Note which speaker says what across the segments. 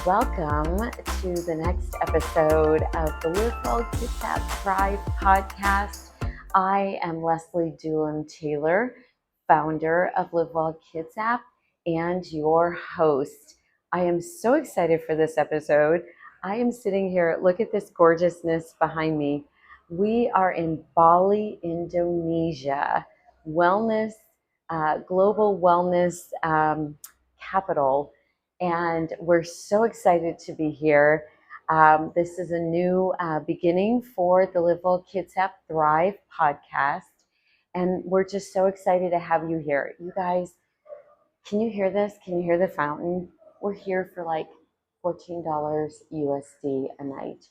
Speaker 1: Welcome to the next episode of the Well Kitsap Thrive Podcast. I am Lesli Dullum-Taylor, founder of Well Kitsap and your host. I am so excited for this episode. I am sitting here, look at this gorgeousness behind me. We are in Bali, Indonesia, global wellness capital. And we're so excited to be here. This is a new beginning for the Well Kitsap Thrive podcast. And we're just so excited to have you here. You guys, can you hear this? Can you hear the fountain? We're here for like $14 USD a night.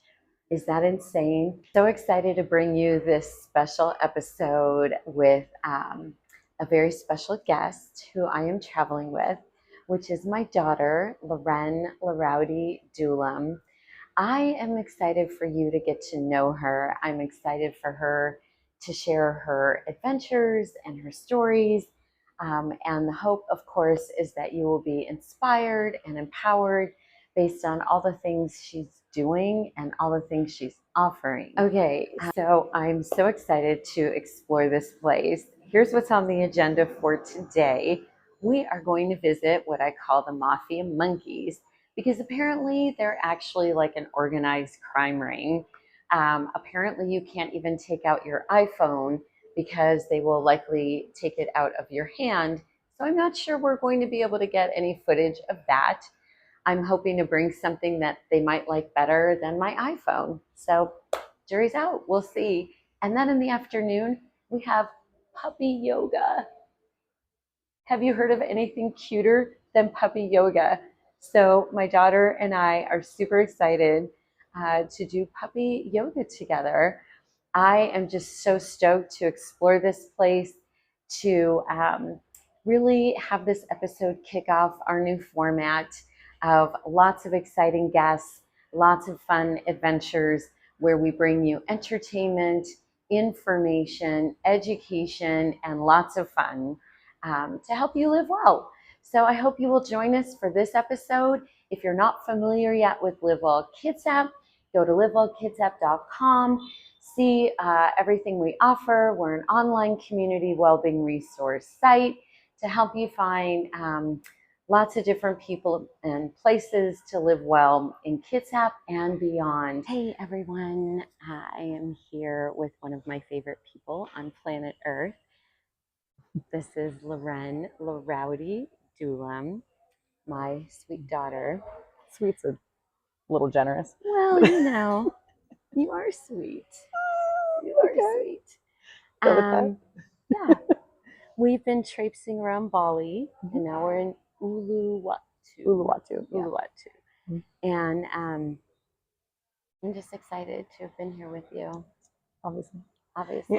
Speaker 1: Is that insane? So excited to bring you this special episode with a very special guest who I am traveling with, which is my daughter, Lorren Lorrowdy Dullum. I am excited for you to get to know her. I'm excited for her to share her adventures and her stories. And the hope, of course, is that you will be inspired and empowered based on all the things she's doing and all the things she's offering. Okay, so I'm so excited to explore this place. Here's what's on the agenda for today. We are going to visit what I call the Mafia Monkeys, because apparently they're actually like an organized crime ring. Apparently you can't even take out your iPhone because they will likely take it out of your hand. So I'm not sure we're going to be able to get any footage of that. I'm hoping to bring something that they might like better than my iPhone. So jury's out, we'll see. And then in the afternoon, we have puppy yoga. Have you heard of anything cuter than puppy yoga? So my daughter and I are super excited to do puppy yoga together. I am just so stoked to explore this place, to really have this episode kick off our new format of lots of exciting guests, lots of fun adventures where we bring you entertainment, information, education, and lots of fun to help you live well. So I hope you will join us for this episode. If you're not familiar yet with Well Kitsap, go to livewellkitsap.com. See everything we offer. We're an online community well-being resource site to help you find lots of different people and places to live well in Kitsap and beyond. Hey everyone, I am here with one of my favorite people on planet Earth. This is Lorren Lorrowdy Dullum, my sweet daughter.
Speaker 2: Sweet's a little generous.
Speaker 1: Well, you know, you are sweet. You are sweet. Yeah. We've been traipsing around Bali, and now we're in Uluwatu.
Speaker 2: Yeah.
Speaker 1: And I'm just excited to have been here with you.
Speaker 2: Obviously.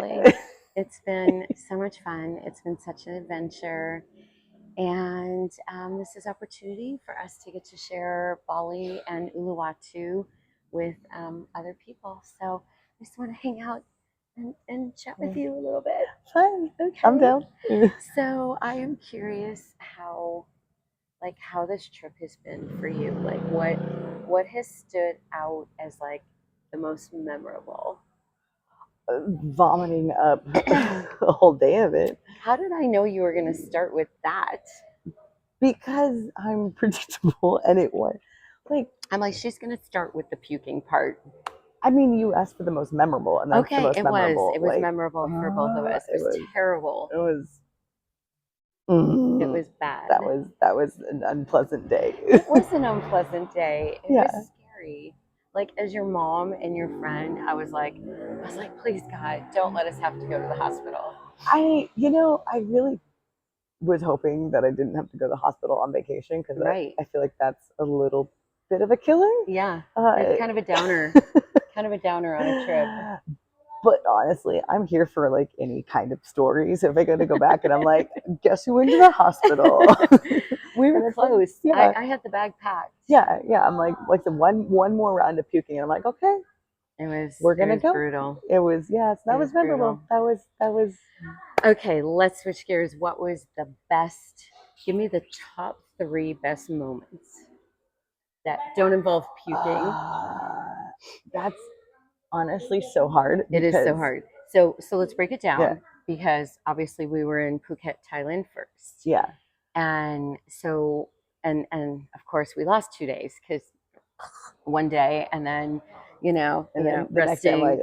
Speaker 1: Yeah. It's been so much fun. It's been such an adventure. And this is opportunity for us to get to share Bali and Uluwatu with other people. So I just want to hang out and chat with you a little bit.
Speaker 2: Fine.
Speaker 1: Okay.
Speaker 2: I'm down.
Speaker 1: So I am curious how this trip has been for you. Like what has stood out as like the most memorable?
Speaker 2: Vomiting up a whole day of it.
Speaker 1: How did I know you were going to start with that?
Speaker 2: Because I'm predictable, and it was like
Speaker 1: I'm like, she's going to start with the puking part.
Speaker 2: I mean, you asked for the most memorable, and that's the most memorable.
Speaker 1: It was memorable for both of us. It was terrible.
Speaker 2: It was.
Speaker 1: It was bad.
Speaker 2: That was an unpleasant day.
Speaker 1: It was an unpleasant day. It was scary. Like, as your mom and your friend, I was like, please God, don't let us have to go to the hospital.
Speaker 2: I really was hoping that I didn't have to go to the hospital on vacation, because I feel like that's a little bit of a killer.
Speaker 1: Yeah, it's kind of a downer. Kind of a downer on a trip.
Speaker 2: But honestly, I'm here for like any kind of stories. If I got to go back and I'm like, guess who went to the hospital?
Speaker 1: We were close. Yeah. I had the bag packed.
Speaker 2: Yeah. I'm like the one more round of puking, and I'm like, okay, we're gonna go.
Speaker 1: Brutal.
Speaker 2: It was that was memorable. Brutal. That was.
Speaker 1: Okay, let's switch gears. What was the best? Give me the top 3 best moments. that don't involve puking?
Speaker 2: That's honestly so hard.
Speaker 1: It is so hard. So let's break it down because obviously we were in Phuket, Thailand first.
Speaker 2: Yeah.
Speaker 1: And so, and of course we lost 2 days because one day and then,
Speaker 2: and then the
Speaker 1: resting,
Speaker 2: next day I'm like,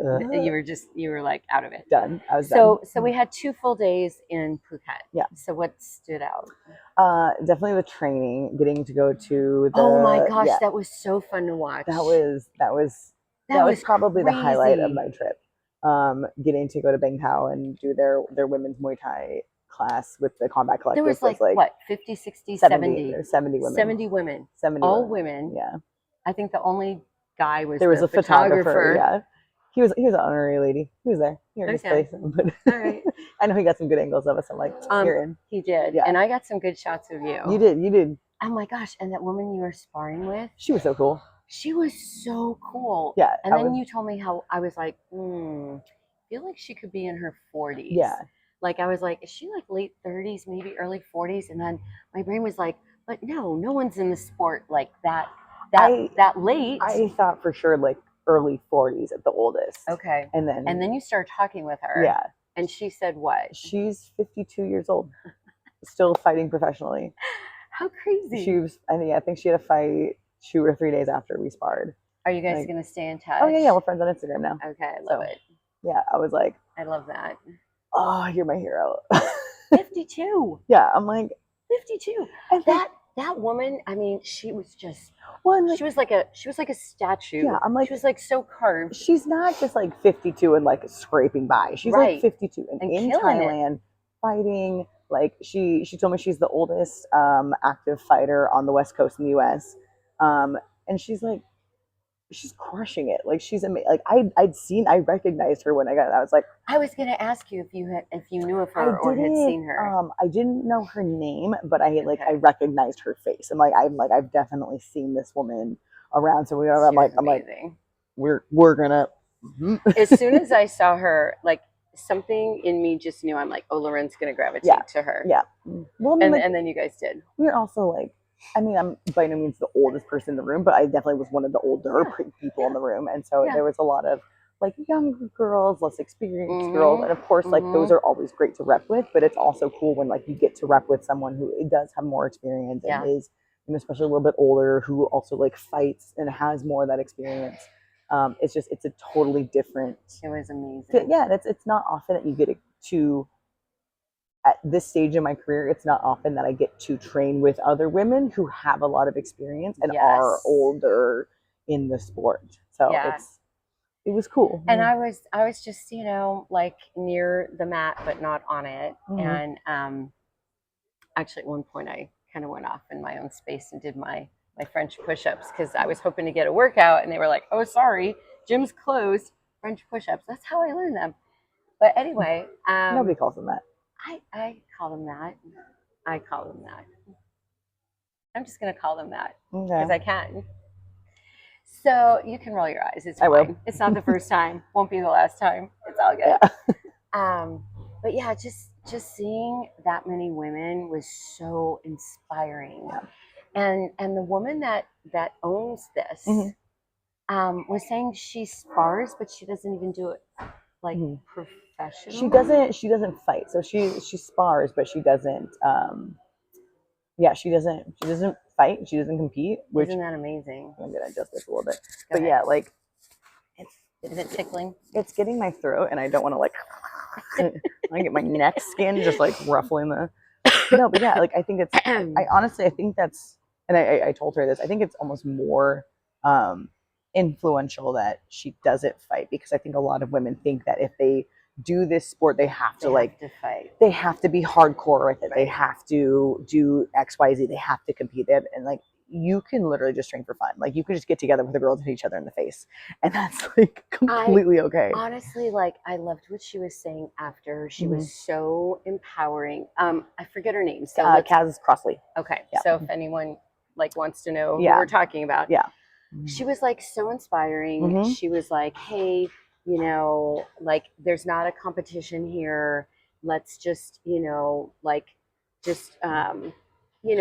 Speaker 1: you were like out of it.
Speaker 2: Done. I was done.
Speaker 1: So we had 2 full days in Phuket.
Speaker 2: Yeah.
Speaker 1: So what stood out?
Speaker 2: Definitely the training, getting to go to the.
Speaker 1: Oh my gosh, that was so fun to watch.
Speaker 2: That was probably the highlight of my trip. Getting to go to Bang Thao and do their women's Muay Thai class with the Combat Collective.
Speaker 1: There was like what, 50, 60, 70 women.
Speaker 2: 70 women.
Speaker 1: All women.
Speaker 2: Yeah.
Speaker 1: I think the only guy was
Speaker 2: there was a photographer. Yeah. He was an honorary lady. He was there. Here in this place. But all right. I know he got some good angles of us. I'm like, you're in.
Speaker 1: He did. Yeah. And I got some good shots of you.
Speaker 2: You did.
Speaker 1: Oh my gosh. And that woman you were sparring with.
Speaker 2: She was so cool.
Speaker 1: She was so cool.
Speaker 2: Yeah.
Speaker 1: And then you told me how I was like, I feel like she could be in her 40s.
Speaker 2: Yeah.
Speaker 1: Like I was like, is she like late 30s, maybe early 40s? And then my brain was like, but no one's in the sport like that late.
Speaker 2: I thought for sure like early 40s at the oldest.
Speaker 1: Okay.
Speaker 2: And then
Speaker 1: you started talking with her.
Speaker 2: Yeah.
Speaker 1: And she said what?
Speaker 2: She's 52 years old. Still fighting professionally.
Speaker 1: How crazy.
Speaker 2: I think she had a fight 2 or 3 days after we sparred.
Speaker 1: Are you guys going to stay in touch?
Speaker 2: Oh yeah, we're friends on Instagram now.
Speaker 1: Okay, I love it.
Speaker 2: Yeah, I was like,
Speaker 1: I love that.
Speaker 2: Oh, you're my hero.
Speaker 1: 52.
Speaker 2: Yeah, I'm like
Speaker 1: 52. That woman, I mean, she was just she was like a statue.
Speaker 2: Yeah, I'm like,
Speaker 1: she was like so carved.
Speaker 2: She's not just like 52 and like scraping by. She's like 52 and in Thailand fighting. Like she told me she's the oldest active fighter on the West Coast in the US. And she's crushing it. Like she's amazing. Like I recognized her when I got it. I was like,
Speaker 1: I was gonna ask you if you knew of her or had seen her.
Speaker 2: I didn't know her name, but I recognized her face. I've definitely seen this woman around. So I'm like, we're gonna.
Speaker 1: As soon as I saw her, like something in me just knew. I'm like, oh, Lorren's gonna gravitate to her.
Speaker 2: Yeah.
Speaker 1: Well, I mean, and then you guys did.
Speaker 2: We're also like. I mean, I'm by no means the oldest person in the room, but I definitely was one of the older people in the room. And so there was a lot of like younger girls, less experienced girls. And of course, like those are always great to rep with, but it's also cool when like you get to rep with someone who does have more experience and is, and especially a little bit older, who also like fights and has more of that experience. It's a totally different.
Speaker 1: It was amazing.
Speaker 2: Yeah, it's not often that you get to. At this stage in my career, it's not often that I get to train with other women who have a lot of experience and are older in the sport. So it was cool.
Speaker 1: And I was just, like near the mat, but not on it. And actually at one point I kind of went off in my own space and did my French push-ups because I was hoping to get a workout and they were like, oh, sorry, gym's closed, French push-ups. That's how I learned them. But anyway.
Speaker 2: Nobody calls them that.
Speaker 1: I call them that. I'm just going to call them that because I can. So you can roll your eyes. It's fine.
Speaker 2: I will.
Speaker 1: It's not the first time. Won't be the last time. It's all good. Yeah. But yeah, just seeing that many women was so inspiring. Yeah. And the woman that owns this was saying she spars, but she doesn't even do it like professionally.
Speaker 2: She doesn't fight. So she spars, but she doesn't she doesn't fight. She doesn't compete.
Speaker 1: Isn't that amazing?
Speaker 2: I'm gonna adjust this a little bit. But yeah, like
Speaker 1: is it tickling?
Speaker 2: It's getting my throat and I don't want to like I get my neck skin just like ruffling the no, but yeah, like I think it's I think that's, and I told her this, I think it's almost more influential that she doesn't fight, because I think a lot of women think that if they do this sport, they have to
Speaker 1: fight.
Speaker 2: They have to be hardcore with it. Right. They have to do XYZ. They have to compete it. And like, you can literally just train for fun. Like you could just get together with the girls and hit each other in the face. And that's like completely okay.
Speaker 1: Honestly, like I loved what she was saying after. She was so empowering. I forget her name. So
Speaker 2: Kaz Crossley.
Speaker 1: Okay. Yeah. So if anyone like wants to know who we're talking about.
Speaker 2: Yeah.
Speaker 1: She was like so inspiring. She was like, hey, like there's not a competition here. Let's just,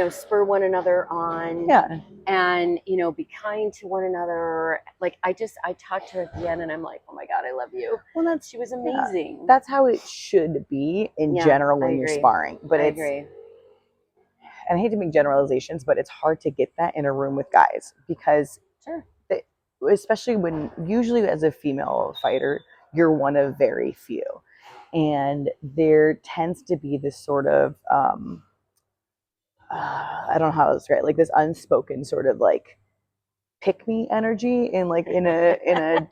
Speaker 1: spur one another on.
Speaker 2: Yeah.
Speaker 1: And, be kind to one another. Like, I talked to her at the end and I'm like, oh my God, I love you.
Speaker 2: Well,
Speaker 1: she was amazing.
Speaker 2: Yeah. That's how it should be in general when you're sparring. But
Speaker 1: I agree.
Speaker 2: And I hate to make generalizations, but it's hard to get that in a room with guys because especially when usually as a female fighter, you're one of very few. And there tends to be this sort of, I don't know how to describe it, like this unspoken sort of like pick me energy in like in a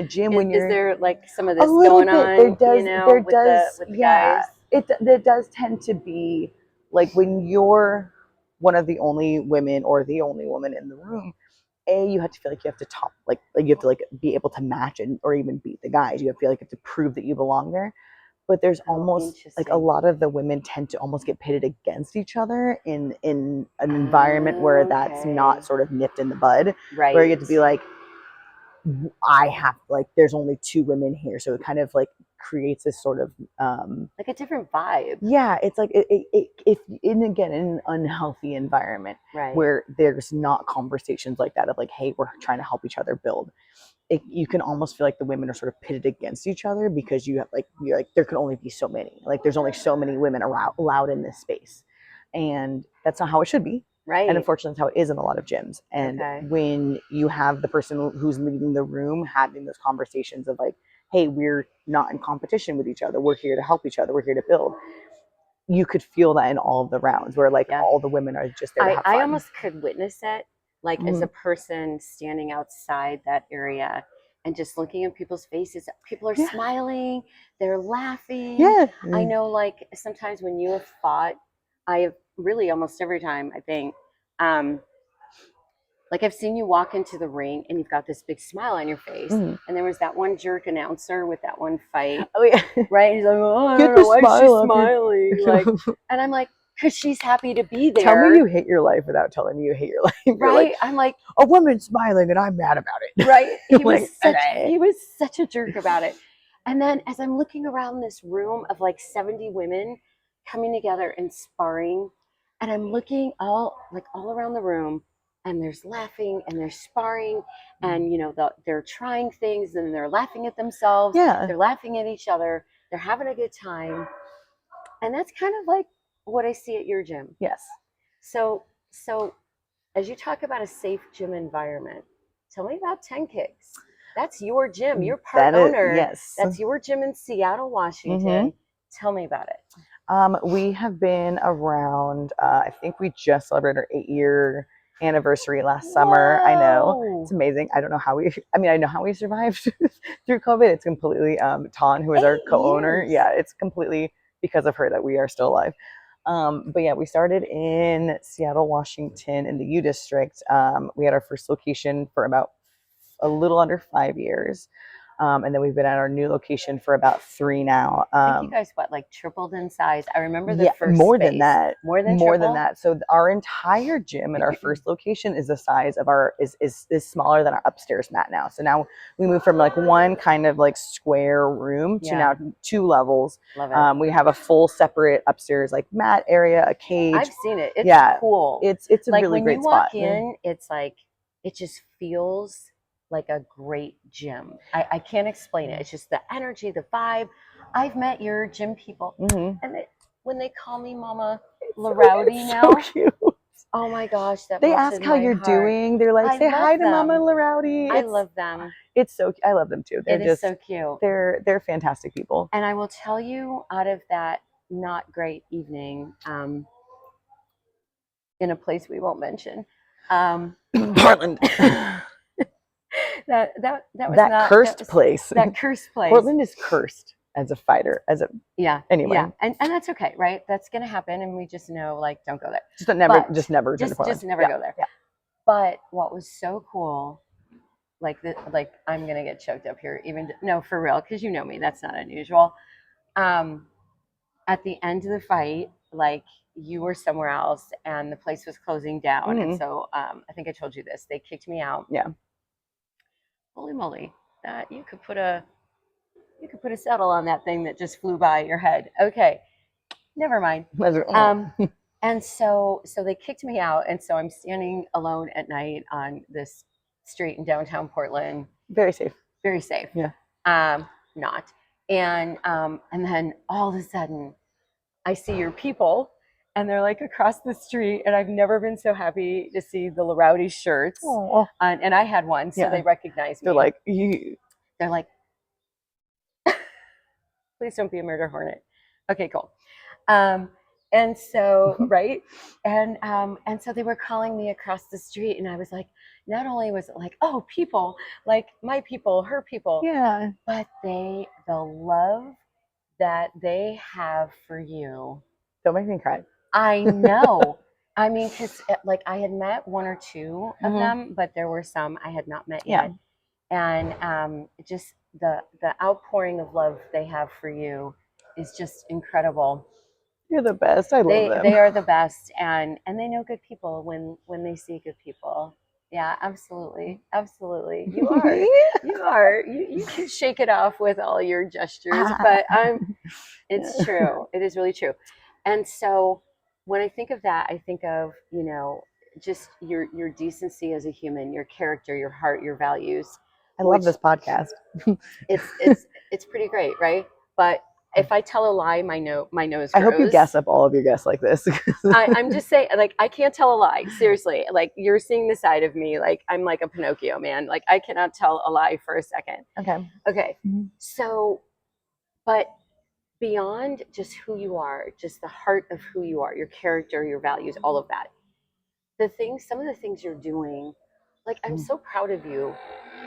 Speaker 2: gym when you're.
Speaker 1: Is there like some of this going on?
Speaker 2: There does,
Speaker 1: with the
Speaker 2: yeah.
Speaker 1: guys?
Speaker 2: It does tend to be like when you're one of the only women or the only woman in the room. You have to feel like you have to top, like you have to like be able to match or even beat the guys. You have to feel like you have to prove that you belong there. But there's almost like a lot of the women tend to almost get pitted against each other in an environment where that's not sort of nipped in the bud.
Speaker 1: Right.
Speaker 2: Where you get to be like, there's only two women here. So it kind of like creates this sort of
Speaker 1: like a different vibe.
Speaker 2: Yeah, it's like if in an unhealthy environment,
Speaker 1: right,
Speaker 2: where there's not conversations like that of like, hey, we're trying to help each other build. You can almost feel like the women are sort of pitted against each other because you're like there can only be so many. Like there's only so many women allowed in this space, and that's not how it should be.
Speaker 1: Right.
Speaker 2: And unfortunately, that's how it is in a lot of gyms. And when you have the person who's leading the room having those conversations of like, hey, we're not in competition with each other. We're here to help each other. We're here to build. You could feel that in all of the rounds where like all the women are just there to have fun.
Speaker 1: I almost could witness it, like as a person standing outside that area and just looking at people's faces. People are smiling. They're laughing.
Speaker 2: Yeah.
Speaker 1: I know, like sometimes when you have fought, I have really almost every time, I think, like I've seen you walk into the ring and you've got this big smile on your face. And there was that one jerk announcer with that one fight.
Speaker 2: Oh yeah.
Speaker 1: Right? He's like, oh, I don't know why she's smiling. Like, and I'm like, because she's happy to be there.
Speaker 2: Tell me you hate your life without telling me you hate your life.
Speaker 1: Right?
Speaker 2: Like,
Speaker 1: I'm like,
Speaker 2: a woman's smiling and I'm mad about it.
Speaker 1: Right? He was such a jerk about it. And then as I'm looking around this room of like 70 women coming together and sparring, and I'm looking all around the room, and there's laughing and they're sparring, and they're trying things and they're laughing at themselves.
Speaker 2: Yeah.
Speaker 1: They're laughing at each other. They're having a good time. And that's kind of like what I see at your gym.
Speaker 2: Yes.
Speaker 1: So as you talk about a safe gym environment, tell me about 10 Kicks. That's your gym. You're part owner.
Speaker 2: Yes.
Speaker 1: That's your gym in Seattle, Washington. Tell me about it.
Speaker 2: We have been around, I think we just celebrated our 8-year anniversary last summer. I know, it's amazing. I know how we survived through COVID. It's completely Ton, who is our co-owner. Yeah, it's completely because of her that we are still alive. But yeah, we started in Seattle, Washington in the U District. We had our first location for about a little under 5 years. And then we've been at our new location for about 3 now.
Speaker 1: I think you guys, tripled in size? I remember the first
Speaker 2: more
Speaker 1: space.
Speaker 2: Than that.
Speaker 1: More than
Speaker 2: that. So our entire gym at our first location is the size of is smaller than our upstairs mat now. So now we moved from like one kind of like square room to now 2 levels.
Speaker 1: Love it.
Speaker 2: We have a full separate upstairs like mat area, a cage.
Speaker 1: I've seen it. It's cool.
Speaker 2: It's a really great spot.
Speaker 1: When you walk in, it's like it just feels like a great gym. I can't explain it. It's just the energy, the vibe. I've met your gym people, and when they call me Mama Lorrowdy now,
Speaker 2: so cute.
Speaker 1: Oh my gosh,
Speaker 2: they ask how you're doing. They're like, say hi to Mama Lorrowdy.
Speaker 1: I love them.
Speaker 2: I love them too. They're
Speaker 1: just so cute.
Speaker 2: They're fantastic people.
Speaker 1: And I will tell you, out of that not great evening, in a place we won't mention,
Speaker 2: Portland.
Speaker 1: That was
Speaker 2: that cursed place.
Speaker 1: That cursed place.
Speaker 2: Portland is cursed as a fighter. Anyway.
Speaker 1: Yeah, and that's okay, right? That's gonna happen, and we just know, like, don't go there.
Speaker 2: Just never go there.
Speaker 1: Yeah. But what was so cool, like I'm gonna get choked up here. No, for real, because you know me. That's not unusual. At the end of the fight, like, you were somewhere else, and the place was closing down, and so I think I told you this. They kicked me out.
Speaker 2: Yeah.
Speaker 1: Holy moly, that you could put a saddle on that thing that just flew by your head. Okay, never mind. And so they kicked me out. And so I'm standing alone at night on this street in downtown Portland.
Speaker 2: Very safe.
Speaker 1: Very safe.
Speaker 2: Yeah.
Speaker 1: Not. And then all of a sudden I see your people and they're like across the street, and I've never been so happy to see the Lorrowdy shirts. And I had one, so they recognized me.
Speaker 2: They're like,
Speaker 1: They're like, please don't be a murder hornet. Okay, cool. And so, right. And so they were calling me across the street, and I was like, not only was it like, oh, people, like my people, her people.
Speaker 2: Yeah.
Speaker 1: But the love that they have for you.
Speaker 2: Don't make me cry.
Speaker 1: I know. I mean, because like I had met one or two of them, but there were some I had not met yet. And just the outpouring of love they have for you is just incredible.
Speaker 2: You're the best. I love them.
Speaker 1: They are the best, and they know good people when they see good people. Yeah, absolutely. Absolutely. You are. You are. You can shake it off with all your gestures, but it's true. It is really true. And so when I think of that, I think of, just your decency as a human, your character, your heart, your values.
Speaker 2: I love this podcast.
Speaker 1: It's pretty great, right? But if I tell a lie, my nose grows.
Speaker 2: I hope you gas up all of your guests like this.
Speaker 1: I'm just saying, like, I can't tell a lie. Seriously. Like, you're seeing the side of me. Like, I'm like a Pinocchio, man. Like, I cannot tell a lie for a second. Okay. So, but beyond just who you are, just the heart of who you are, your character, your values, all of that, some of the things you're doing, like, I'm so proud of you.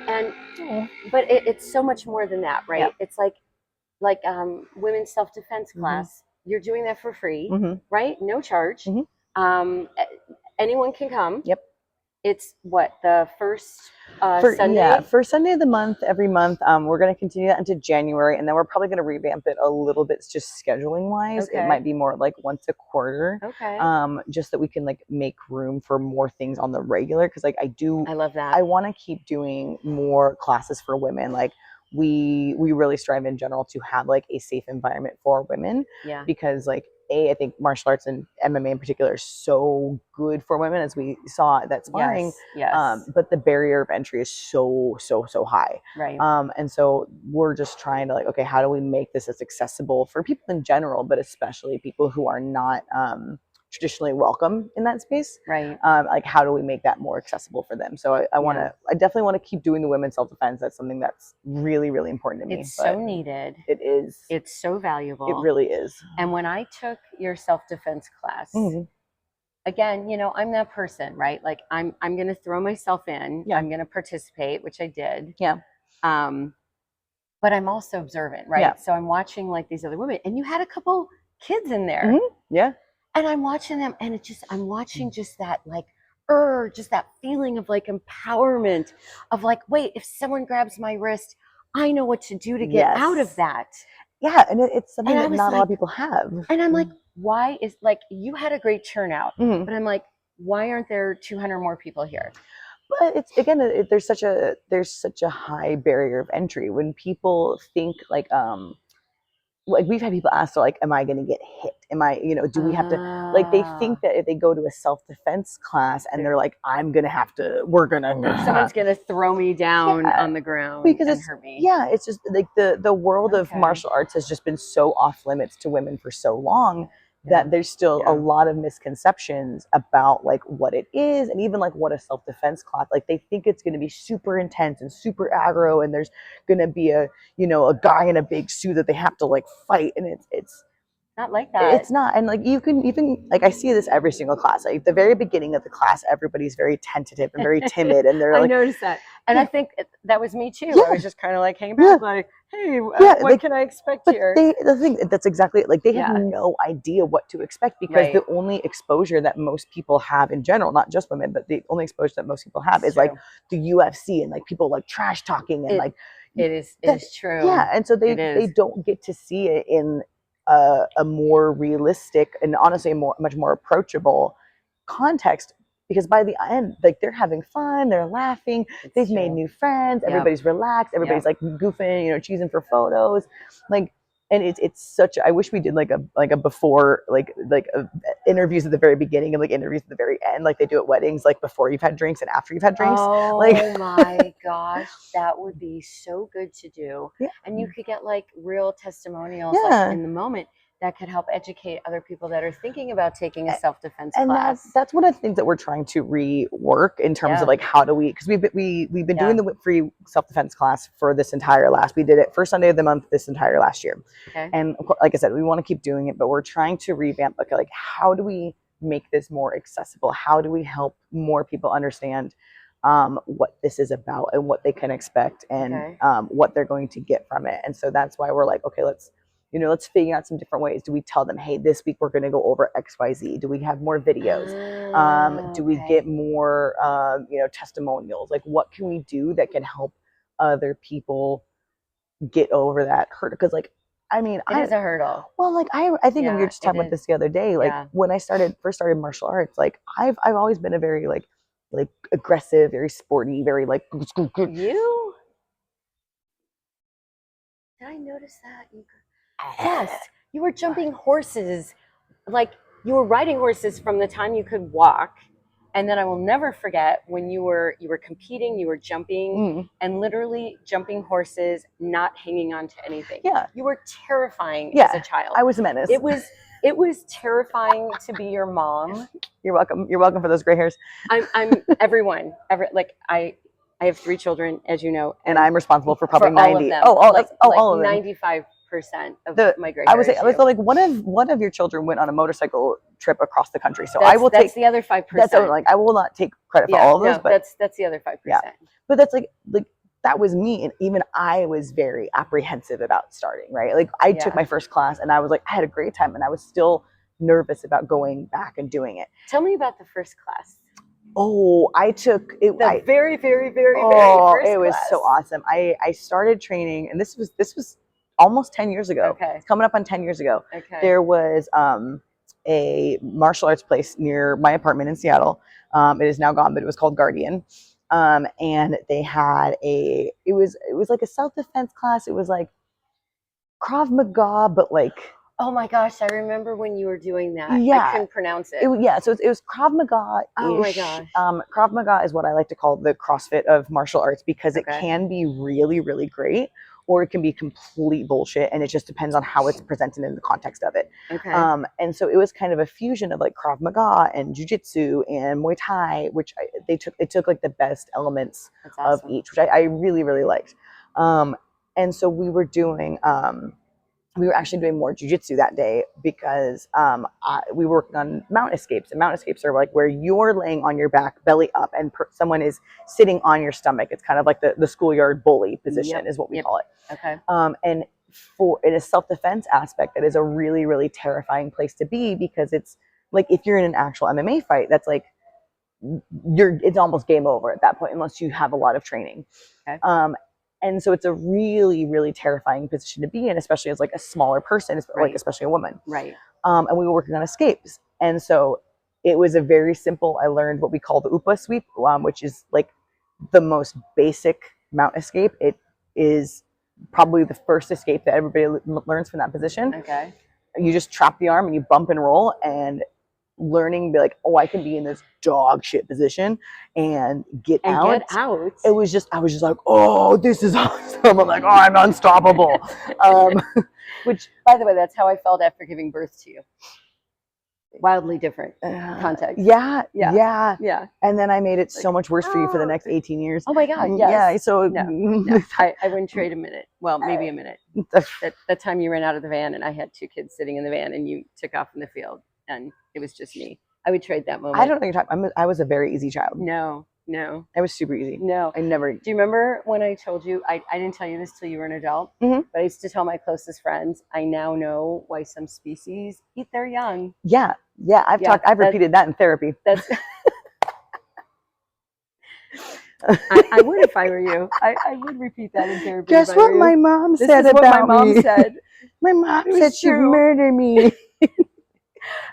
Speaker 1: And, but it's so much more than that, right? Yeah. It's like women's self-defense class. You're doing that for free, right? No charge. Anyone can come.
Speaker 2: Yep.
Speaker 1: It's what, the first Sunday?
Speaker 2: Yeah, first Sunday of the month, every month. We're going to continue that into January, and then we're probably going to revamp it a little bit, just scheduling wise. Okay. It might be more like once a quarter.
Speaker 1: Okay.
Speaker 2: Just that we can like make room for more things on the regular, because like I love that. I want to keep doing more classes for women. Like we really strive in general to have like a safe environment for women. Yeah. Because like I think martial arts and MMA in particular are so good for women, as we saw that sparring. Yes. But the barrier of entry is so high. Right. And so we're just trying to like, okay, how do we make this as accessible for people in general, but especially people who are not traditionally welcome in that space. Right. Like, how do we make that more accessible for them? So I definitely want to keep doing the women's self-defense. That's something that's really, really important to me.
Speaker 1: It's so needed.
Speaker 2: It is.
Speaker 1: It's so valuable.
Speaker 2: It really is.
Speaker 1: And when I took your self-defense class, again, I'm that person, right? Like I'm going to throw myself in. Yeah. I'm going to participate, which I did. Yeah. But I'm also observant, right? Yeah. So I'm watching like these other women, and you had a couple kids in there. Yeah. And I'm watching them, and I'm watching just that like, just that feeling of like empowerment of like, wait, if someone grabs my wrist, I know what to do to get out of that.
Speaker 2: Yeah. And it's something that not a lot of people have.
Speaker 1: And I'm like, why is like, you had a great turnout, but I'm like, why aren't there 200 more people here?
Speaker 2: But it's, again, there's such a high barrier of entry when people think like we've had people ask, so like, am I going to get hit? Am I, do we have to, like, they think that if they go to a self-defense class and they're like, we're going to,
Speaker 1: someone's going to throw me down on the ground and hurt me.
Speaker 2: Yeah. It's just like the world of martial arts has just been so off limits to women for so long that there's still a lot of misconceptions about like what it is, and even like what a self-defense class, like they think it's going to be super intense and super aggro, and there's going to be a guy in a big suit that they have to like fight, and it's
Speaker 1: not like that.
Speaker 2: It's not. And like, you can even, like, I see this every single class, like the very beginning of the class, everybody's very tentative and very timid, and they're like,
Speaker 1: I noticed that. And I think that was me too. I was just kind of like hanging back, like, hey, what can I expect here?
Speaker 2: The thing, that's exactly it. Like, they have no idea what to expect, because the only exposure that most people have in general, not just women, but the only exposure that most people have is like the UFC and like people like trash talking and
Speaker 1: it is true.
Speaker 2: Yeah. And so they don't get to see it in a more realistic and honestly much more approachable context, because by the end, like, they're having fun, they're laughing, they've made new friends, everybody's relaxed, everybody's like goofing, cheesing for photos, like, And it's such, I wish we did like a before, interviews at the very beginning and like interviews at the very end, like they do at weddings, like before you've had drinks and after you've had drinks.
Speaker 1: Oh
Speaker 2: Like,
Speaker 1: my gosh, that would be so good to do.
Speaker 2: Yeah.
Speaker 1: And you could get like real testimonials
Speaker 2: Yeah.
Speaker 1: like in the moment that could help educate other people that are thinking about taking a self-defense
Speaker 2: and
Speaker 1: class.
Speaker 2: that's one of the things that we're trying to rework in terms of like, how do we, because we've been doing the whip-free self-defense class for this entire we did it first Sunday of the month this entire last year.
Speaker 1: Okay.
Speaker 2: And of course, like I said, we want to keep doing it, but we're trying to revamp, like how do we make this more accessible? How do we help more people understand what this is about and what they can expect and what they're going to get from it? And so that's why we're like, okay, let's figure out some different ways. Do we tell them, hey, this week we're going to go over XYZ? Do we have more videos? Do we get more, testimonials? Like, what can we do that can help other people get over that hurt? Because, like, I mean,
Speaker 1: it is a hurdle.
Speaker 2: Well, like, I think we were just talking about this the other day. Like, when I first started martial arts, like, I've always been a very, like aggressive, very sporty, very, like,
Speaker 1: You? Did I notice that? Yes, you were jumping horses, like you were riding horses from the time you could walk. And then I will never forget when you were competing, you were jumping and literally jumping horses, not hanging on to anything.
Speaker 2: Yeah.
Speaker 1: You were terrifying as a child.
Speaker 2: I was a menace.
Speaker 1: It was terrifying to be your mom.
Speaker 2: You're welcome. You're welcome for those gray hairs.
Speaker 1: I have 3 children, as you know,
Speaker 2: and I'm responsible for probably 90.
Speaker 1: All of them.
Speaker 2: All of them.
Speaker 1: 95% of my gray
Speaker 2: I would
Speaker 1: hair.
Speaker 2: say, like one of your children went on a motorcycle trip across the country. So
Speaker 1: that's the other 5%.
Speaker 2: That's like, I will not take credit for all of those. But
Speaker 1: that's the other 5%.
Speaker 2: Yeah. But that's like that was me, and even I was very apprehensive about starting. Right, like I took my first class, and I was like, I had a great time, and I was still nervous about going back and doing it.
Speaker 1: Tell me about the first class.
Speaker 2: Oh, I took it.
Speaker 1: The very, very, very, very first
Speaker 2: it was
Speaker 1: class.
Speaker 2: So awesome. I started training, and this was almost 10 years ago.
Speaker 1: Okay.
Speaker 2: It's coming up on 10 years ago.
Speaker 1: Okay.
Speaker 2: There was a martial arts place near my apartment in Seattle. It is now gone, but it was called Guardian. And they had it was like a self-defense class. It was like Krav Maga, but like,
Speaker 1: oh my gosh, I remember when you were doing that.
Speaker 2: Yeah.
Speaker 1: I couldn't pronounce it.
Speaker 2: So it was Krav Maga-ish.
Speaker 1: Oh my gosh.
Speaker 2: Krav Maga is what I like to call the CrossFit of martial arts, because it can be really, really great, or it can be complete bullshit, and it just depends on how it's presented in the context of it.
Speaker 1: Okay.
Speaker 2: And so it was kind of a fusion of like Krav Maga and Jiu-Jitsu and Muay Thai, which they took like the best elements of each, which I really, really liked. And so we were actually doing more jiu-jitsu that day, because we were working on mount escapes, and mount escapes are like where you're laying on your back, belly up, and someone is sitting on your stomach. It's kind of like the schoolyard bully position is what we call it.
Speaker 1: Okay.
Speaker 2: And in a self-defense aspect, that is a really, really terrifying place to be, because it's like, if you're in an actual MMA fight, that's like, it's almost game over at that point, unless you have a lot of training.
Speaker 1: Okay.
Speaker 2: And so it's a really, really terrifying position to be in, especially as like a smaller person, like especially a woman.
Speaker 1: Right.
Speaker 2: And we were working on escapes. And so it was a very simple, I learned what we call the UPA sweep, which is like the most basic mount escape. It is probably the first escape that everybody learns from that position.
Speaker 1: Okay.
Speaker 2: You just trap the arm and you bump and roll, and learning, be like, oh, I can be in this dog shit position and get out. It was just, I was just like, oh, this is awesome. I'm like, oh, I'm unstoppable.
Speaker 1: Which, by the way, that's how I felt after giving birth to you. Wildly different context.
Speaker 2: Yeah.
Speaker 1: And
Speaker 2: then I made it so much worse for you for the next 18 years.
Speaker 1: Oh my God, yes.
Speaker 2: Yeah, so
Speaker 1: no. I wouldn't trade a minute. Well, maybe a minute. That time you ran out of the van, and I had 2 kids sitting in the van, and you took off in the field, and it was just me. I would trade that moment.
Speaker 2: I don't think you're talking. I was a very easy child.
Speaker 1: No.
Speaker 2: I was super easy.
Speaker 1: No.
Speaker 2: I never.
Speaker 1: Do you remember when I told you, I didn't tell you this till you were an adult,
Speaker 2: but
Speaker 1: I used to tell my closest friends, I now know why some species eat their young.
Speaker 2: Yeah. I've repeated that in therapy.
Speaker 1: That's I would if I were you. I would repeat that in therapy.
Speaker 2: Guess what my mom said about me?
Speaker 1: What my mom said.
Speaker 2: My mom said she'd murder me.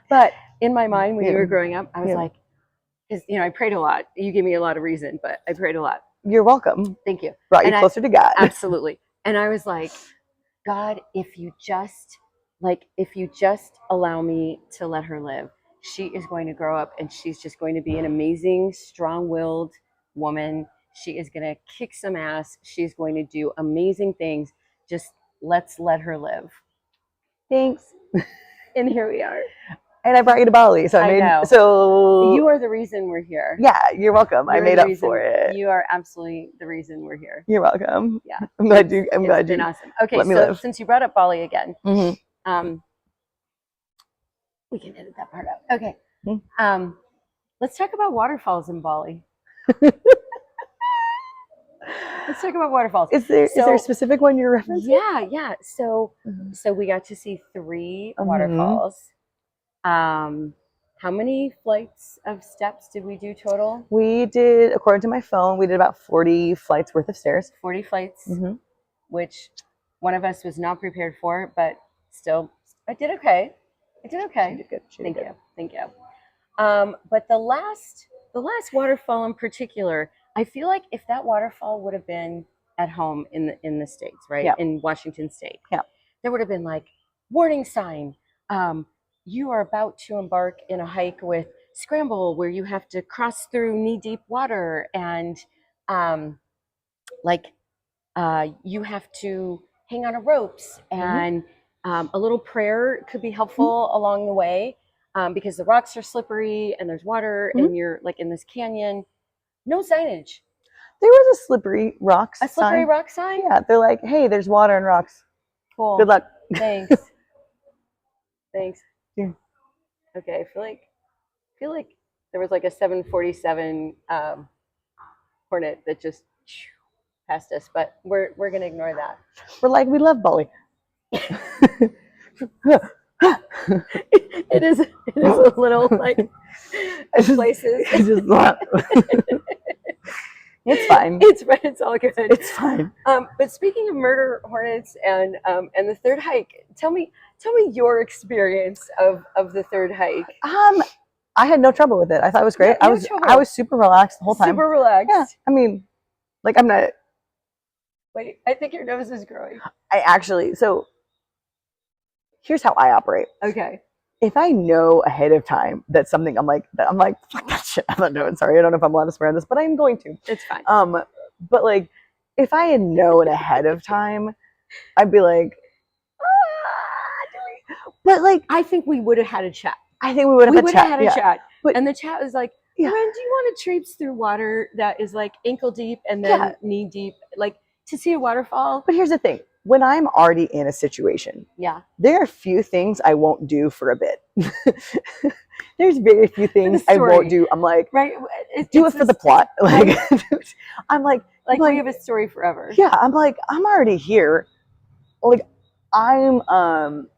Speaker 1: But in my mind, when you were growing up, I was like, because I prayed a lot. You gave me a lot of reason, but I prayed a lot.
Speaker 2: You're welcome.
Speaker 1: Thank you.
Speaker 2: Brought you closer to God.
Speaker 1: Absolutely. And I was like, God, if you just allow me to let her live, she is going to grow up and she's just going to be an amazing, strong-willed woman. She is going to kick some ass. She's going to do amazing things. Just let's let her live.
Speaker 2: Thanks.
Speaker 1: And here we are.
Speaker 2: And I brought you to Bali, so
Speaker 1: I know.
Speaker 2: So
Speaker 1: you are the reason we're here.
Speaker 2: Yeah, you're welcome. I made up for it.
Speaker 1: You are absolutely the reason we're here.
Speaker 2: You're welcome.
Speaker 1: Yeah,
Speaker 2: I'm glad you.
Speaker 1: It's been awesome. Okay,
Speaker 2: let me
Speaker 1: so
Speaker 2: live.
Speaker 1: Since you brought up Bali again,
Speaker 2: Mm-hmm.
Speaker 1: We can edit that part out. Okay. Mm-hmm. Let's talk about waterfalls in Bali. Let's talk about waterfalls.
Speaker 2: Is there a specific one you're referencing?
Speaker 1: Yeah. So we got to see 3 waterfalls. How many flights of steps did we do total?
Speaker 2: We did, according to my phone, we did about 40 flights worth of stairs.
Speaker 1: 40 flights, which one of us was not prepared for, but still, I did okay. She did good. Thank you. But the last waterfall in particular, I feel like if that waterfall would have been at home in the States, right?
Speaker 2: Yeah.
Speaker 1: In Washington State.
Speaker 2: Yeah.
Speaker 1: There would have been like, warning sign, you are about to embark in a hike with scramble where you have to cross through knee-deep water and you have to hang on to ropes and a little prayer could be helpful along the way because the rocks are slippery and there's water and you're like in this canyon. No signage.
Speaker 2: There was a slippery rocks
Speaker 1: A slippery rock sign?
Speaker 2: Yeah, they're like, hey, there's water and rocks.
Speaker 1: Cool.
Speaker 2: Good luck.
Speaker 1: Thanks. Thanks.
Speaker 2: Yeah.
Speaker 1: Okay, I feel like there was like a 747 Hornet that just past us, but we're gonna ignore that.
Speaker 2: We're like, we love Bali.
Speaker 1: It is a little like places.
Speaker 2: It's fine.
Speaker 1: It's all good.
Speaker 2: It's fine.
Speaker 1: But speaking of murder hornets and the third hike, tell me your experience of the third hike.
Speaker 2: I had no trouble with it. I thought it was great. I was super relaxed the whole time.
Speaker 1: Super relaxed.
Speaker 2: Yeah. I mean, like I'm not.
Speaker 1: Wait, I think your nose is growing.
Speaker 2: So here's how I operate.
Speaker 1: Okay.
Speaker 2: If I know ahead of time that something, I'm like, fuck that shit. I'm not doing. Sorry, I don't know if I'm allowed to swear on this, but I'm going to.
Speaker 1: It's fine.
Speaker 2: But like, if I had known ahead of time, I'd be like, but like,
Speaker 1: I think we would have had a chat.
Speaker 2: I think we would have had a chat.
Speaker 1: But, and the chat was like, Ren, do you want to traipse through water that is like ankle deep and then knee deep, like to see a waterfall?
Speaker 2: But here's the thing. When I'm already in a situation, there are few things I won't do for a bit. There's very few things I won't do. I'm like, do it for the plot. Like, I'm like
Speaker 1: we have a story forever.
Speaker 2: Yeah, I'm like, I'm already here. Like, I'm going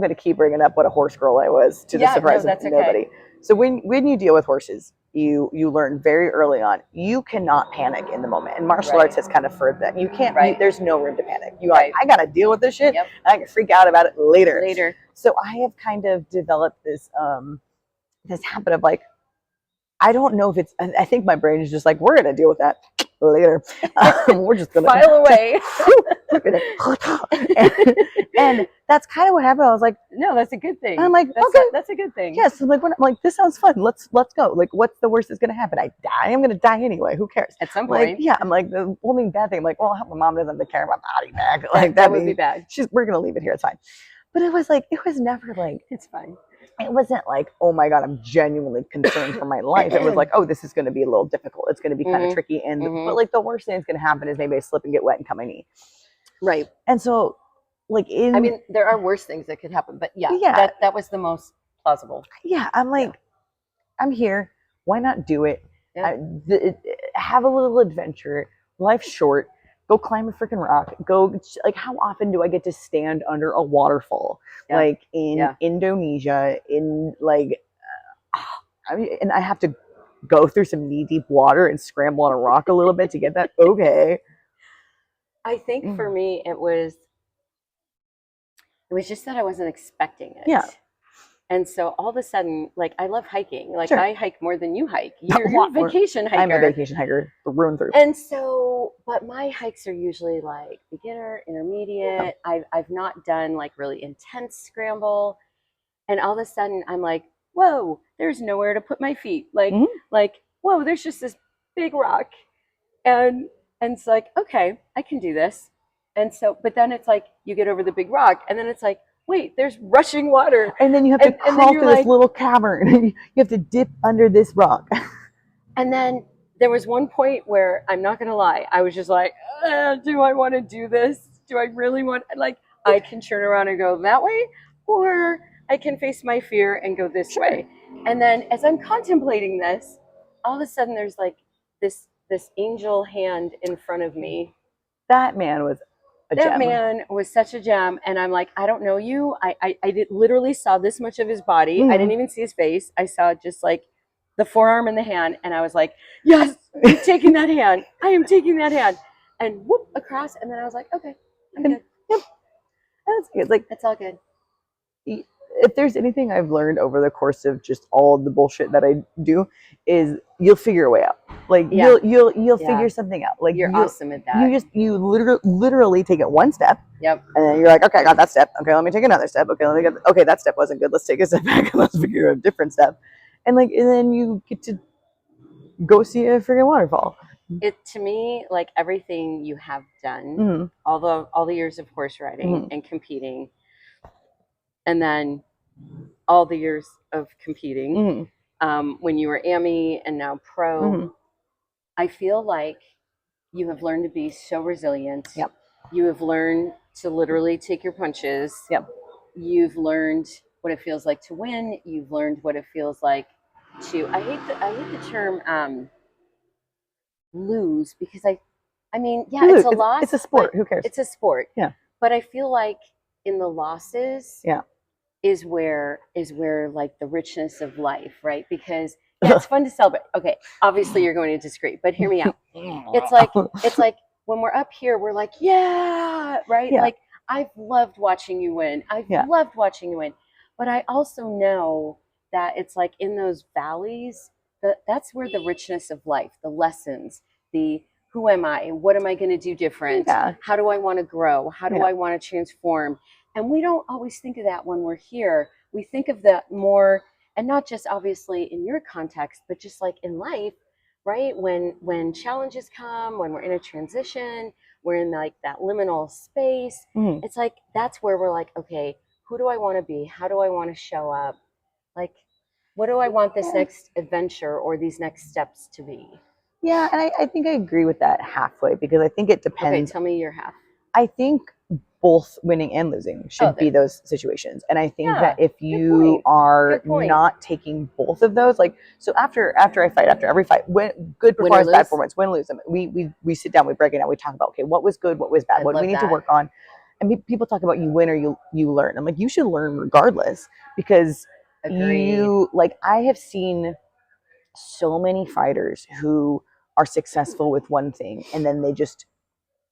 Speaker 2: to keep bringing up what a horse girl I was to the surprise of nobody. Okay. So when you deal with horses, you learn very early on, you cannot panic in the moment. And martial arts has kind of furthered that. You can't, there's no room to panic. I got to deal with this shit. And I can freak out about it later. So I have kind of developed this habit of like, I don't know if I think my brain is just like, we're going to deal with that later. We're just going to
Speaker 1: file away.
Speaker 2: and that's kind of what happened. I was like,
Speaker 1: no, that's a good thing.
Speaker 2: And I'm like,
Speaker 1: that's a good thing.
Speaker 2: Yes. I'm like, this sounds fun. Let's go. Like, what's the worst that's going to happen? I die. I'm going to die anyway. Who cares?
Speaker 1: At some point.
Speaker 2: Like, I'm like, the only bad thing, I'm like, well, I hope my mom doesn't have to carry my body back. Like, that would
Speaker 1: be bad.
Speaker 2: We're going to leave it here. It's fine. But it was never like,
Speaker 1: it's fine.
Speaker 2: It wasn't like, oh my God, I'm genuinely concerned for my life. It was like, oh, this is going to be a little difficult. It's going to be kind of tricky. And but like the worst thing that's going to happen is maybe I slip and get wet and cut my knee.
Speaker 1: Right.
Speaker 2: And so like
Speaker 1: I mean, there are worse things that could happen, but that was the most plausible.
Speaker 2: Yeah. I'm like, I'm here. Why not do it?
Speaker 1: Yeah.
Speaker 2: Have a little adventure. Life's short. Go climb a freaking rock. Go, like, how often do I get to stand under a waterfall? Yeah. Like in Indonesia, in like, and I have to go through some knee-deep water and scramble on a rock a little bit to get that. Okay.
Speaker 1: I think for me, it was just that I wasn't expecting it.
Speaker 2: Yeah.
Speaker 1: And so all of a sudden, like, I love hiking. Like,
Speaker 2: Sure.
Speaker 1: I hike more than you hike. You're a vacation hiker.
Speaker 2: I'm a vacation hiker through and through.
Speaker 1: And so, but my hikes are usually like beginner, intermediate. I've not done like really intense scramble. And all of a sudden I'm like, whoa, there's nowhere to put my feet. Like, whoa, there's just this big rock. And it's like, okay, I can do this. And so, but then it's like, you get over the big rock and then it's like, wait, there's rushing water.
Speaker 2: And then you have to crawl through this little cavern. You have to dip under this rock.
Speaker 1: And then there was one point where, I'm not going to lie, I was just like, do I want to do this? Do I really want, like, I can turn around and go that way, or I can face my fear and go this way. And then as I'm contemplating this, all of a sudden there's like this angel hand in front of me.
Speaker 2: That man was
Speaker 1: That man was such a gem. And I'm like, I don't know you. I literally saw this much of his body. I didn't even see his face. I saw just like the forearm and the hand. And I was like, yes, I'm taking that hand. I am taking that hand. And whoop, across. And then I was like, okay, I'm good.
Speaker 2: Yep. That's good. Like,
Speaker 1: it's all good.
Speaker 2: If there's anything I've learned over the course of just all the bullshit that I do, is you'll figure a way out. Like, you'll figure something out. Like,
Speaker 1: you're awesome at that.
Speaker 2: You literally take it one step.
Speaker 1: Yep.
Speaker 2: And then you're like, okay, I got that step. Okay, let me take another step. Okay, that step wasn't good. Let's take a step back and let's figure out a different step. And then you get to go see a friggin' waterfall.
Speaker 1: It, to me, like, everything you have done, all the years of horse riding and competing, and then all the years of competing, when you were AMI and now pro, I feel like you have learned to be so resilient.
Speaker 2: Yep.
Speaker 1: You have learned to literally take your punches.
Speaker 2: Yep.
Speaker 1: You've learned what it feels like to win. You've learned what it feels like to, I hate the term lose, because I mean, it's a loss.
Speaker 2: It's a sport. Who cares?
Speaker 1: It's a sport.
Speaker 2: Yeah.
Speaker 1: But I feel like in the losses, is where like the richness of life, right? Because it's fun to celebrate. Okay, obviously you're going to disagree, but hear me out. It's like when we're up here, we're like, yeah, right? Yeah. Like, I've loved watching you win. I've loved watching you win. But I also know that it's like in those valleys, that's where the richness of life, the lessons, the who am I? What am I going to do different?
Speaker 2: Yeah.
Speaker 1: How do I want to grow? How do I want to transform? And we don't always think of that when we're here. We think of that more, and not just obviously in your context, but just like in life, right? When challenges come, when we're in a transition, we're in like that liminal space. It's like, that's where we're like, okay, who do I want to be? How do I want to show up? Like, what do I want this next adventure or these next steps to be?
Speaker 2: Yeah, and I think I agree with that halfway, because I think it depends.
Speaker 1: Okay, tell me your half.
Speaker 2: I think both winning and losing should be those situations. And I think that if you are not taking both of those, like, so after I fight, after every fight, good performance, bad performance, win, lose, we sit down, we break it down, we talk about, okay, what was good, what was bad, what do we need to work on? And people talk about you win or you learn. I'm like, you should learn regardless, because I have seen so many fighters who are successful with one thing and then they just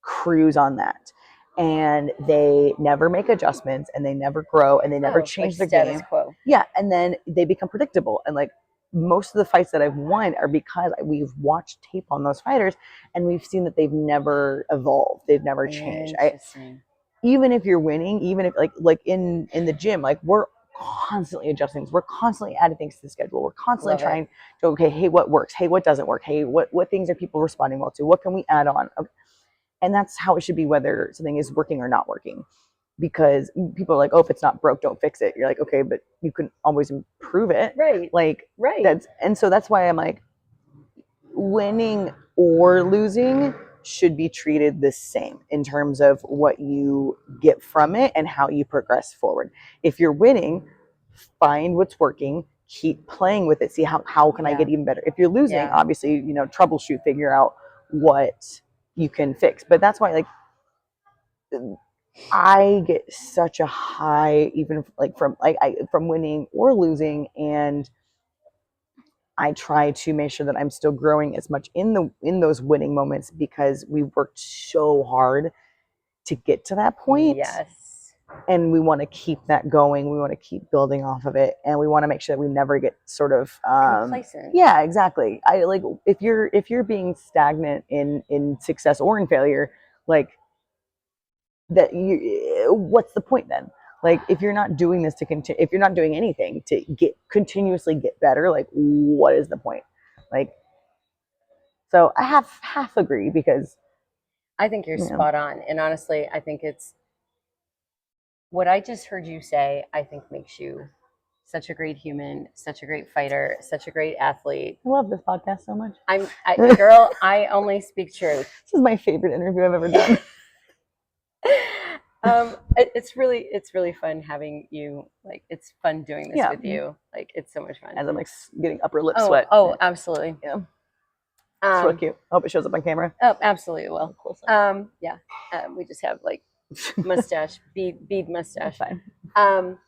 Speaker 2: cruise on that, and they never make adjustments and they never grow and they never change their game.
Speaker 1: Quo.
Speaker 2: Yeah, and then they become predictable. And like, most of the fights that I've won are because we've watched tape on those fighters and we've seen that they've never evolved, they've never changed. Even if you're winning, even if like in the gym, like, we're constantly adjusting things. We're constantly adding things to the schedule. We're constantly trying to, okay, hey, what works? Hey, what doesn't work? Hey, what things are people responding well to? What can we add on? Okay. And that's how it should be, whether something is working or not working. Because people are like, oh, if it's not broke, don't fix it. You're like, okay, but you can always improve it.
Speaker 1: Right.
Speaker 2: Like, so that's why I'm like, winning or losing should be treated the same in terms of what you get from it and how you progress forward. If you're winning, find what's working, keep playing with it, see how can I get even better. If you're losing, obviously, troubleshoot, figure out what you can fix. But that's why, like, I get such a high, even like from winning or losing, and I try to make sure that I'm still growing as much in those winning moments, because we worked so hard to get to that point.
Speaker 1: Yes.
Speaker 2: and we want to keep that going. We want to keep building off of it, and we want to make sure that we never get sort of
Speaker 1: complacent.
Speaker 2: Yeah, exactly. I like if you're being stagnant in success or in failure, like that, what's the point then? Like if you're not doing this to continue, if you're not doing anything to continuously get better, like what is the point? Like, so I half agree, because
Speaker 1: I think you're spot on, and honestly, I think it's what I just heard you say. I think makes you such a great human, such a great fighter, such a great athlete.
Speaker 2: I love this podcast so much.
Speaker 1: Girl, I only speak truth.
Speaker 2: This is my favorite interview I've ever done.
Speaker 1: It's really fun having you. Like, it's fun doing this with you. Like, it's so much fun.
Speaker 2: As I'm like getting upper lip sweat.
Speaker 1: Oh, absolutely.
Speaker 2: Yeah. It's really cute. I hope it shows up on camera.
Speaker 1: Oh, absolutely. Well, yeah. We just have like mustache, bead mustache.
Speaker 2: Fine.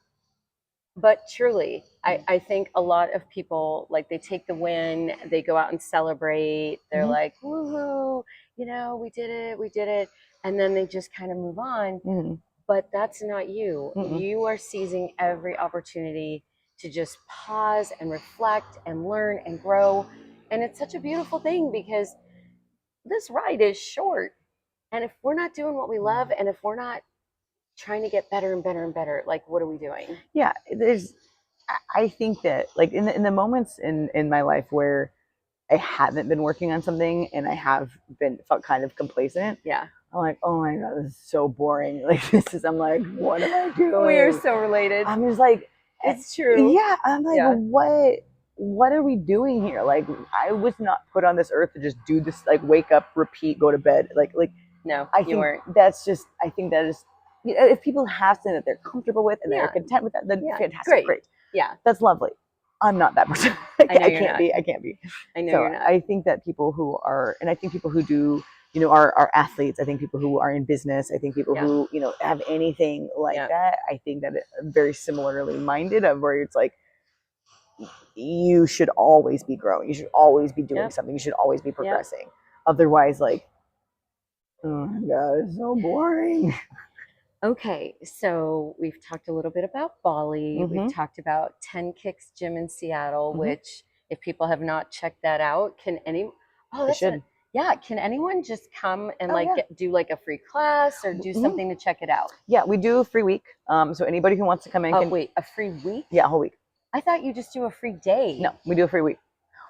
Speaker 1: But truly, I think a lot of people, like, they take the win, they go out and celebrate. They're like, woohoo, we did it. And then they just kind of move on. But that's not you. You are seizing every opportunity to just pause and reflect and learn and grow. And it's such a beautiful thing, because this ride is short. And if we're not doing what we love, and if we're not trying to get better and better and better, like, what are we doing?
Speaker 2: Yeah, I think that, like, in the moments in my life where I haven't been working on something and I have felt kind of complacent.
Speaker 1: Yeah.
Speaker 2: I'm like, oh my God, this is so boring. Like, I'm like, what am I doing?
Speaker 1: We are so related.
Speaker 2: I'm just like,
Speaker 1: it's true.
Speaker 2: Yeah. I'm like, what are we doing here? Like, I was not put on this earth to just do this, like, wake up, repeat, go to bed. Like,
Speaker 1: no,
Speaker 2: I think that's just, I think that is, if people have something that they're comfortable with and they're content with that, then fantastic, great.
Speaker 1: Yeah.
Speaker 2: That's lovely. I'm not that person. I can't be.
Speaker 1: I know
Speaker 2: you're not. I think that people who are, and I think people who do, are athletes. I think people who are in business. I think people who, have anything like that. I think that very similarly minded, of where it's like, you should always be growing. You should always be doing something. You should always be progressing. Otherwise, like, oh my God, it's so boring.
Speaker 1: Okay, so we've talked a little bit about Bali. We've talked about 10 Kicks Gym in Seattle, which, if people have not checked that out, can anyone just come and do like a free class, or do something to check it out? Yeah,
Speaker 2: we do a free week. So anybody who wants to come in can.
Speaker 1: Wait, a free week?
Speaker 2: Yeah, a whole week.
Speaker 1: I thought you just do a free day.
Speaker 2: No, we do a free week.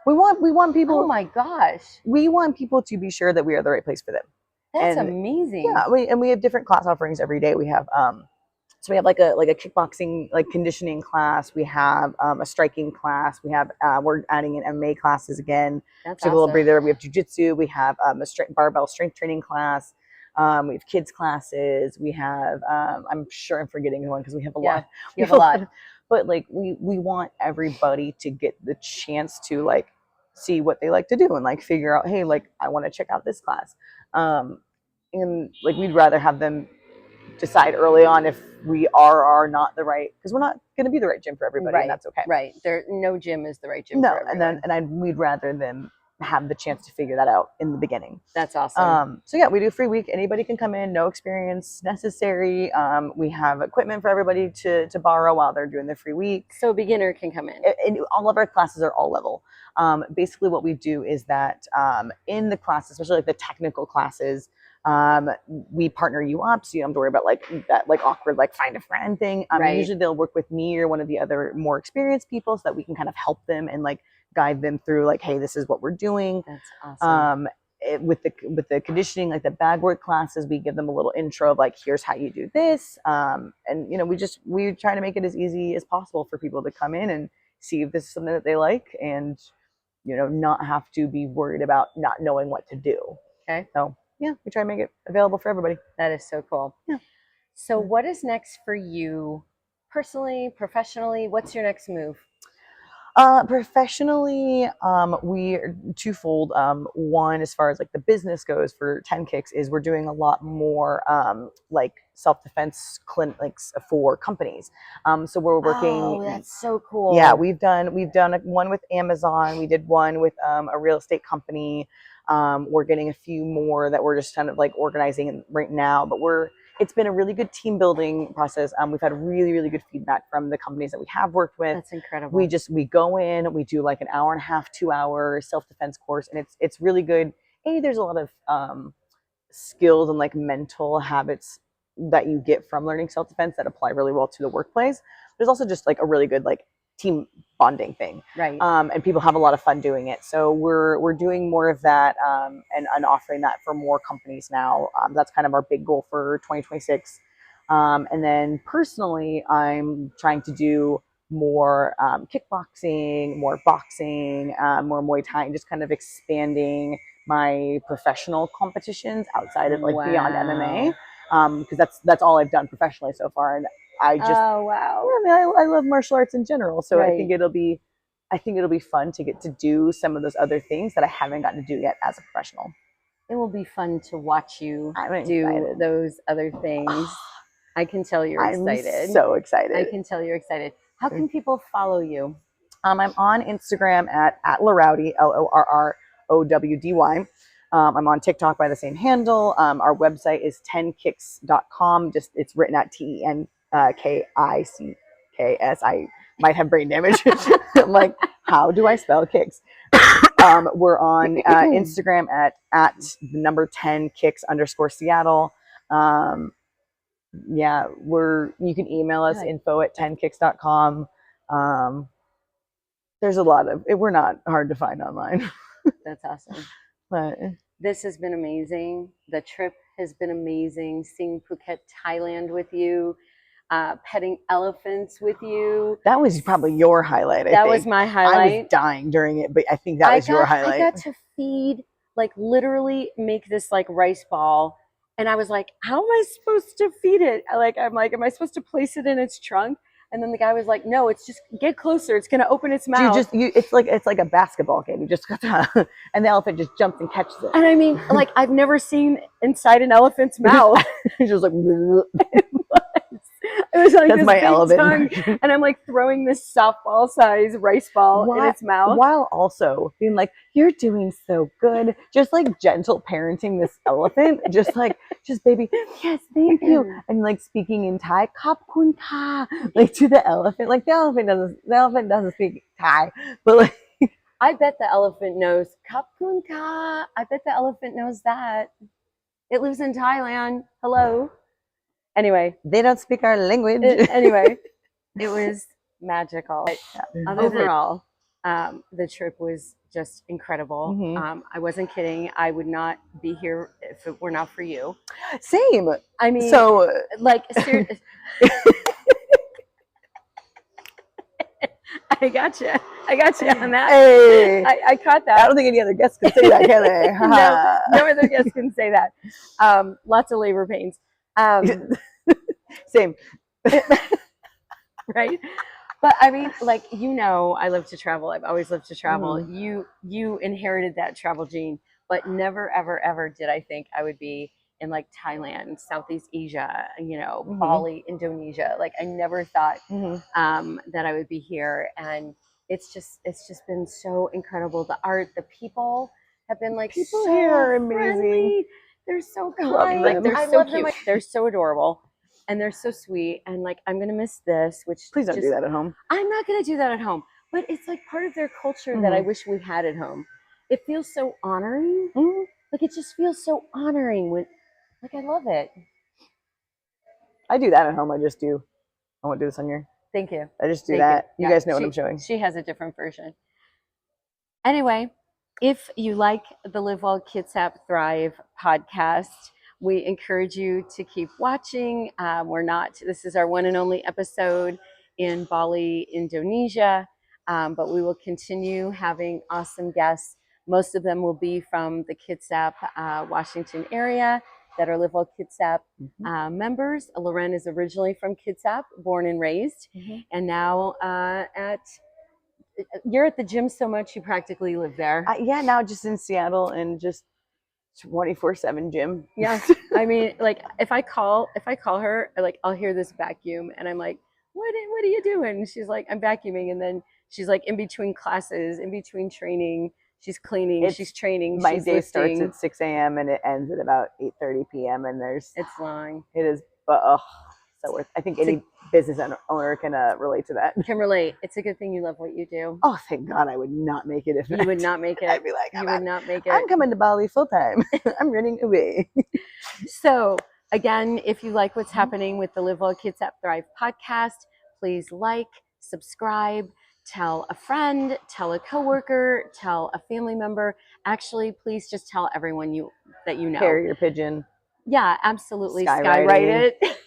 Speaker 2: We want people.
Speaker 1: Oh my gosh.
Speaker 2: We want people to be sure that we are the right place for them.
Speaker 1: That's amazing.
Speaker 2: Yeah, we have different class offerings every day. We have so we have like a kickboxing, like, conditioning class. We have a striking class. We have we're adding in MMA classes again.
Speaker 1: That's
Speaker 2: awesome. A little breather. We have jujitsu. We have a barbell strength training class. We have kids classes. We have I'm sure I'm forgetting one, because we have a lot.
Speaker 1: We have a lot.
Speaker 2: But like we want everybody to get the chance to, like, see what they like to do and, like, figure out, hey, like, I want to check out this class. And, like, we'd rather have them decide early on if we are or are not the right, because we're not going to be the right gym for everybody, and that's okay.
Speaker 1: Right. No gym is the right gym for everyone.
Speaker 2: We'd rather them have the chance to figure that out in the beginning.
Speaker 1: That's awesome.
Speaker 2: So yeah, we do a free week. Anybody can come in, no experience necessary. We have equipment for everybody to borrow while they're doing the free week.
Speaker 1: So a beginner can come in.
Speaker 2: And all of our classes are all level. Basically what we do is that in the classes, especially like the technical classes, we partner you up, so you don't have to worry about like that, like, awkward, like, find a friend thing. Usually they'll work with me or one of the other more experienced people, so that we can kind of help them and, like, guide them through, like, hey, this is what we're doing.
Speaker 1: That's awesome.
Speaker 2: With the conditioning, like the bag work classes, we give them a little intro of, like, here's how you do this. And we try to make it as easy as possible for people to come in and see if this is something that they like, and not have to be worried about not knowing what to do.
Speaker 1: Okay.
Speaker 2: So yeah, we try to make it available for everybody.
Speaker 1: That is so cool. Yeah. So what is next for you personally, professionally? What's your next move?
Speaker 2: Professionally, we're twofold. One, as far as like the business goes for 10 Kicks, is we're doing a lot more like self-defense clinics for companies. So we're working.
Speaker 1: Oh, that's so cool.
Speaker 2: Yeah, we've done one with Amazon. We did one with a real estate company. We're getting a few more that we're just kind of like organizing right now, but we're it's been a really good team building process. We've had really, really good feedback from the companies that we have worked with.
Speaker 1: That's incredible.
Speaker 2: We go in, we do like an hour and a half, 2 hour self-defense course, and it's really good. There's a lot of skills and like mental habits that you get from learning self-defense that apply really well to the workplace. There's also just like a really good like team bonding thing,
Speaker 1: right?
Speaker 2: And people have a lot of fun doing it. So we're doing more of that, and offering that for more companies now. That's kind of our big goal for 2026. And then personally, I'm trying to do more kickboxing, more boxing, more Muay Thai, and just kind of expanding my professional competitions outside of like beyond MMA, because that's all I've done professionally so far. And I just, I love martial arts in general. So I think it'll be fun to get to do some of those other things that I haven't gotten to do yet as a professional.
Speaker 1: It will be fun to watch you do those other things. I can tell you're excited.
Speaker 2: I'm so excited.
Speaker 1: I can tell you're excited. How can people follow you?
Speaker 2: I'm on Instagram at Lorrowdy, LORROWDY. I'm on TikTok by the same handle. Our website is 10kicks.com. Just it's written at TENKICKS. I might have brain damage. I'm like, how do I spell kicks? We're on Instagram at the number 10kicks_Seattle. You can email us info@10kicks.com. There's a lot of it. We're not hard to find online.
Speaker 1: That's awesome.
Speaker 2: But
Speaker 1: this has been amazing. The trip has been amazing. Seeing Phuket, Thailand with you, petting elephants with you.
Speaker 2: That was probably your highlight.
Speaker 1: That was my highlight.
Speaker 2: I was dying during it, but I think that was your highlight.
Speaker 1: I got to feed, like literally make this like rice ball. And I was like, how am I supposed to feed it? I'm like, am I supposed to place it in its trunk? And then the guy was like, no, it's just get closer. It's going to open its mouth.
Speaker 2: It's like a basketball game. You just got to, and the elephant just jumps and catches it.
Speaker 1: And I mean, like I've never seen inside an elephant's mouth.
Speaker 2: It's just like,
Speaker 1: it was like
Speaker 2: that's
Speaker 1: this
Speaker 2: my
Speaker 1: big
Speaker 2: elephant
Speaker 1: tongue, and I'm like throwing this softball size rice ball in its mouth,
Speaker 2: while also being like, "You're doing so good," just like gentle parenting this elephant, just baby, yes, thank you, and like speaking in Thai, "Khop kun ka," like to the elephant. Like the elephant doesn't speak Thai, but like
Speaker 1: I bet the elephant knows "Khop kun ka." I bet the elephant knows that. It lives in Thailand. Hello. Anyway,
Speaker 2: they don't speak our language.
Speaker 1: It was magical. Overall, the trip was just incredible.
Speaker 2: Mm-hmm.
Speaker 1: I wasn't kidding. I would not be here if it were not for you.
Speaker 2: Same.
Speaker 1: I mean,
Speaker 2: so
Speaker 1: like, seriously. I gotcha on that.
Speaker 2: Hey,
Speaker 1: I caught that.
Speaker 2: I don't think any other guests can say that, can they?
Speaker 1: No other guests can say that. Lots of labor pains.
Speaker 2: Same.
Speaker 1: Right? But I mean, like, I love to travel. I've always loved to travel. Mm-hmm. You inherited that travel gene, but never, ever, ever did I think I would be in like Thailand, Southeast Asia,
Speaker 2: mm-hmm.
Speaker 1: Bali, Indonesia. Like I never thought that I would be here. And it's just been so incredible. The art, the people have been like
Speaker 2: people
Speaker 1: so
Speaker 2: here are amazing.
Speaker 1: Friendly. They're so kind. Like they're so cute. Them. They're so adorable. And they're so sweet. And like, I'm going to miss this, which
Speaker 2: please don't do that at home.
Speaker 1: I'm not going to do that at home, but it's like part of their culture that I wish we had at home. It feels so honoring.
Speaker 2: Mm-hmm.
Speaker 1: Like it just feels so honoring when, like, I love it.
Speaker 2: I do that at home. I won't do this on here.
Speaker 1: Thank you.
Speaker 2: I just do that. You guys know what I'm showing.
Speaker 1: She has a different version. Anyway, if you like the Live Well Kitsap Thrive podcast, we encourage you to keep watching. This is our one and only episode in Bali, Indonesia, but we will continue having awesome guests. Most of them will be from the Kitsap, Washington area that are Live Well Kitsap members. Lorren is originally from Kitsap, born and raised, and now you're at the gym so much you practically live there.
Speaker 2: Now just in Seattle and just 24/7 gym.
Speaker 1: Yeah. I mean, like if I call her, like I'll hear this vacuum and I'm like, what are you doing? She's like, I'm vacuuming. And then she's like, in between classes, in between training,
Speaker 3: She's cleaning, she's training,
Speaker 2: my
Speaker 3: she's
Speaker 2: day
Speaker 3: lifting.
Speaker 2: starts at 6 a.m. and it ends at about 8:30 p.m. and
Speaker 3: It's long.
Speaker 2: It is, but so worth. I think any business owner can relate to that.
Speaker 3: Can relate. It's a good thing you love what you do.
Speaker 2: Oh, thank God, I would not make it if
Speaker 3: you would not make it.
Speaker 2: I'd be like,
Speaker 3: you would not make it.
Speaker 2: I'm coming to Bali full time. I'm running away.
Speaker 3: So again, if you like what's happening with the Well Kitsap Thrive podcast, please like, subscribe, tell a friend, tell a coworker, tell a family member. Actually, please just tell everyone that you know.
Speaker 2: Carrier pigeon.
Speaker 3: Yeah, absolutely.
Speaker 2: Skywrite
Speaker 3: it.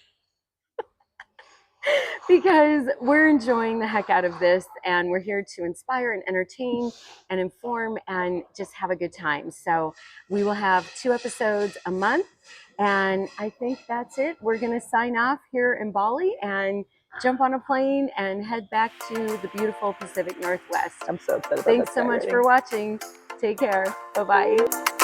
Speaker 3: Because we're enjoying the heck out of this, and we're here to inspire and entertain and inform and just have a good time. So we will have 2 episodes a month, and I think that's it. We're going to sign off here in Bali and jump on a plane and head back to the beautiful Pacific Northwest.
Speaker 2: I'm so excited about
Speaker 3: Thanks so much for watching. Take care. Bye-bye.